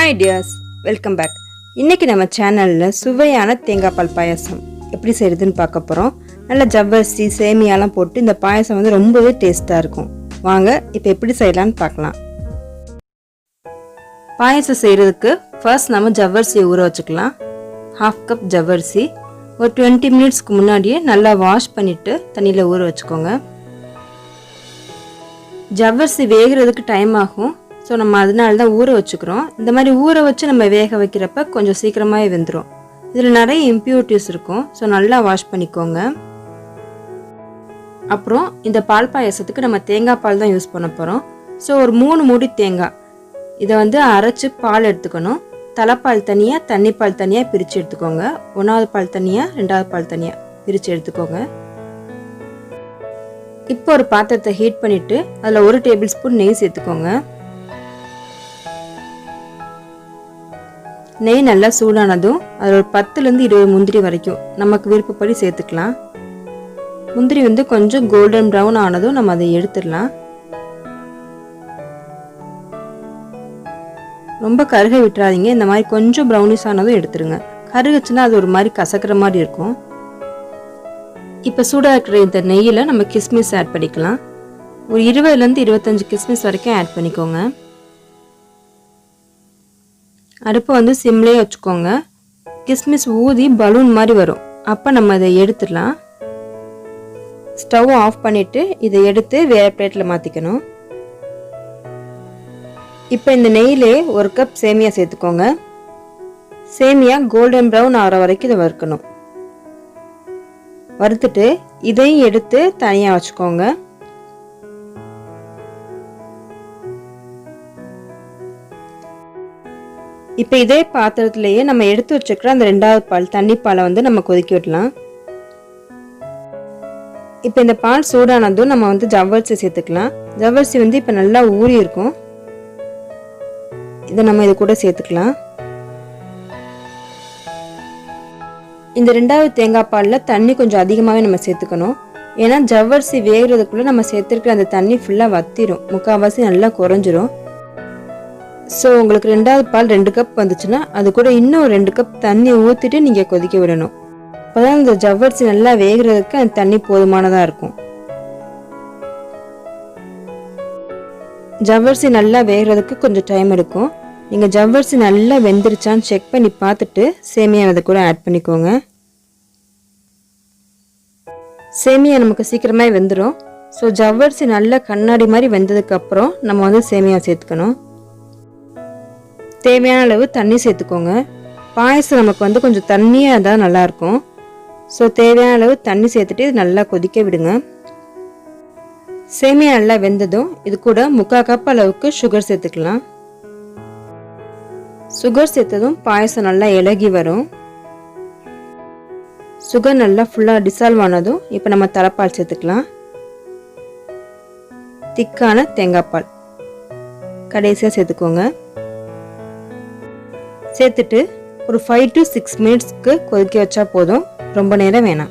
Hi dears, welcome back. இன்னைக்கு நம்ம சேனல்ல சுவையான தேங்காய் பால் பாயாசம் எப்படி செய்யறதுன்னு பார்க்க போறோம். நல்ல ஜவ்வரிசி சேமியாலாம் போட்டு இந்த பாயாசம் வந்து ரொம்பவே டேஸ்டா இருக்கும். வாங்க இப்போ எப்படி செய்யலாம்னு பார்க்கலாம். பாயாசம் செய்யறதுக்கு ஃபர்ஸ்ட் நம்ம ஜவ்வரிசியை ஊற வச்சுக்கலாம். 1/2 கப் ஜவ்வரிசி ஒரு 20 மினிட்ஸ்க்கு முன்னாடியே நல்லா வாஷ் பண்ணிட்டு தண்ணியில் ஊற வச்சுக்கோங்க. ஜவ்வரிசி வேகிறதுக்கு டைம் ஆகும். ஸோ நம்ம அதனால தான் ஊற வச்சுக்கிறோம். இந்த மாதிரி ஊற வச்சு நம்ம வேக வைக்கிறப்ப கொஞ்சம் சீக்கிரமாகவே வெந்துடும். இதில் நிறைய இம்ப்யூரிட்டிஸ் இருக்கும். ஸோ நல்லா வாஷ் பண்ணிக்கோங்க. அப்புறம் இந்த பால் பாயாசத்துக்கு நம்ம தேங்காய் பால் தான் யூஸ் பண்ண போகிறோம். ஸோ ஒரு 3 மூடி தேங்காய் இதை வந்து அரைச்சி பால் எடுத்துக்கணும். தலைப்பால் தனியாக தண்ணிப்பால் தனியாக பிரித்து எடுத்துக்கோங்க. 1வது பால் தனியாக 2வது பால் தனியாக பிரித்து எடுத்துக்கோங்க. இப்போ ஒரு பாத்திரத்தை ஹீட் பண்ணிவிட்டு அதில் 1 டேபிள் ஸ்பூன் நெய் சேர்த்துக்கோங்க. நெய் நல்லா சூடானதும் அதில் ஒரு 10லேருந்து 20 முந்திரி வரைக்கும் நமக்கு விருப்பப்படி சேர்த்துக்கலாம். முந்திரி வந்து கொஞ்சம் கோல்டன் ப்ரௌன் ஆனதும் நம்ம அதை எடுத்துடலாம். ரொம்ப கருக விட்டுறாதீங்க. இந்த மாதிரி கொஞ்சம் ப்ரௌனிஷ் ஆனதும் எடுத்துருங்க. கருகுச்சுன்னா அது ஒரு மாதிரி கசக்கிற மாதிரி இருக்கும். இப்போ சூடாக இருக்கிற இந்த நெய்யில் நம்ம கிஸ்மிஸ் ஆட் பண்ணிக்கலாம். ஒரு 20லேருந்து 25 கிஸ்மிஸ் வரைக்கும் ஆட் பண்ணிக்கோங்க. அடுப்பை வந்து சிம்லேயே வச்சுக்கோங்க. கிஸ்மிஸ் ஊதி பலூன் மாதிரி வரும். அப்போ நம்ம இதை எடுத்துடலாம். ஸ்டவ் ஆஃப் பண்ணிவிட்டு இதை எடுத்து வேறு பிளேட்டில் மாற்றிக்கணும். இப்போ இந்த நெய்யிலே 1 கப் சேமியா சேர்த்துக்கோங்க. சேமியா கோல்டன் ப்ரௌன் ஆகிற வரைக்கும் இதை வறுக்கணும். வறுத்துட்டு இதையும் எடுத்து தனியாக வச்சுக்கோங்க. இப்போ இதே பாத்திரத்திலேயே நம்ம எடுத்து வச்சுக்கிற அந்த 2வது பால் தண்ணிப்பாலை வந்து நம்ம கொதிக்க விடலாம். இப்போ இந்த பால் சூடானதும் நம்ம வந்து ஜவ்வரிசி சேர்த்துக்கலாம். ஜவ்வரிசி வந்து இப்போ நல்லா ஊறி இருக்கும். இதை நம்ம இது கூட சேர்த்துக்கலாம். இந்த 2வது தேங்காய் பாலில் தண்ணி கொஞ்சம் அதிகமாகவே நம்ம சேர்த்துக்கணும். ஏன்னா ஜவ்வரிசி வேகிறதுக்குள்ளே நம்ம சேர்த்துருக்கிற அந்த தண்ணி ஃபுல்லாக வத்திரும், முக்கால்வாசி நல்லா குறைஞ்சிரும். ஸோ உங்களுக்கு 2வது பால் 2 கப் வந்துச்சுன்னா அது கூட இன்னும் 2 கப் தண்ணி ஊற்றிட்டு நீங்கள் கொதிக்க விடணும். அப்போ தான் இந்த ஜவ்வரிசி நல்லா வேகிறதுக்கு அந்த தண்ணி போதுமானதாக இருக்கும். ஜவ்வரிசி நல்லா வேகிறதுக்கு கொஞ்சம் டைம் எடுக்கும். நீங்கள் ஜவ்வரிசி நல்லா வெந்துருச்சான்னு செக் பண்ணி பார்த்துட்டு சேமியா அதை கூட ஆட் பண்ணிக்கோங்க. சேமியா நமக்கு சீக்கிரமாக வெந்துடும். ஸோ ஜவ்வரிசி நல்லா கண்ணாடி மாதிரி வெந்ததுக்கப்புறம் நம்ம வந்து சேமியா சேர்த்துக்கணும். தேவையான அளவு தண்ணி சேர்த்துக்கோங்க. பாயசம் நமக்கு வந்து கொஞ்சம் தண்ணியாக இருந்தால் நல்லாயிருக்கும். ஸோ தேவையான அளவு தண்ணி சேர்த்துட்டு இது நல்லா கொதிக்க விடுங்க. சேமியா நல்லா வெந்ததும் இது கூட 3/4 கப் அளவுக்கு சுகர் சேர்த்துக்கலாம். சுகர் சேர்த்ததும் பாயசம் நல்லா இலகி வரும். சுகர் நல்லா ஃபுல்லாக டிசால்வ் ஆனதும் இப்போ நம்ம தலைப்பால் சேர்த்துக்கலாம். திக்கான தேங்காய் பால் கடைசியாக சேர்த்துக்கோங்க. சேர்த்துட்டு ஒரு 5 to 6 மினிட்ஸ்க்கு கொதிக்க வச்சா போதும். ரொம்ப நேரம் வேணாம்.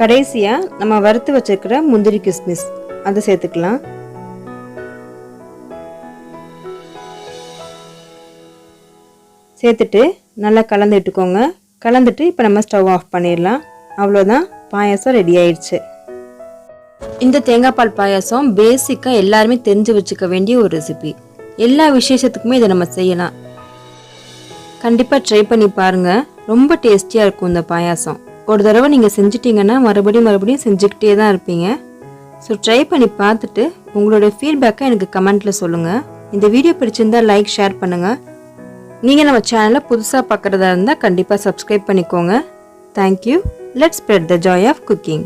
கடைசியா நம்ம வறுத்து வச்சிருக்கிற முந்திரி கிஸ்மிஸ் அதை சேர்த்துக்கலாம். சேர்த்துட்டு நல்லா கலந்து விட்டுக்கோங்க. கலந்துட்டு இப்போ நம்ம ஸ்டவ் ஆஃப் பண்ணிடலாம். அவ்வளோதான், பாயாசம் ரெடி ஆயிடுச்சு. இந்த தேங்காய் பால் பாயாசம் பேசிக்காக எல்லாருமே தெரிஞ்சு வச்சுக்க வேண்டிய ஒரு ரெசிபி. எல்லா விசேஷத்துக்குமே இதை நம்ம செய்யலாம். கண்டிப்பாக ட்ரை பண்ணி பாருங்கள். ரொம்ப டேஸ்டியாக இருக்கும் இந்த பாயாசம். ஒரு தடவை நீங்கள் செஞ்சிட்டிங்கன்னா மறுபடியும் செஞ்சுக்கிட்டே தான் இருப்பீங்க. ஸோ ட்ரை பண்ணி பார்த்துட்டு உங்களோட ஃபீட்பேக்கை எனக்கு கமெண்ட்டில் சொல்லுங்கள். இந்த வீடியோ பிடிச்சிருந்தா லைக் ஷேர் பண்ணுங்கள். நீங்கள் நம்ம சேனலை புதுசாக பார்க்குறதா இருந்தால் கண்டிப்பாக சப்ஸ்கிரைப் பண்ணிக்கோங்க. Thank you. Let's spread the joy of cooking.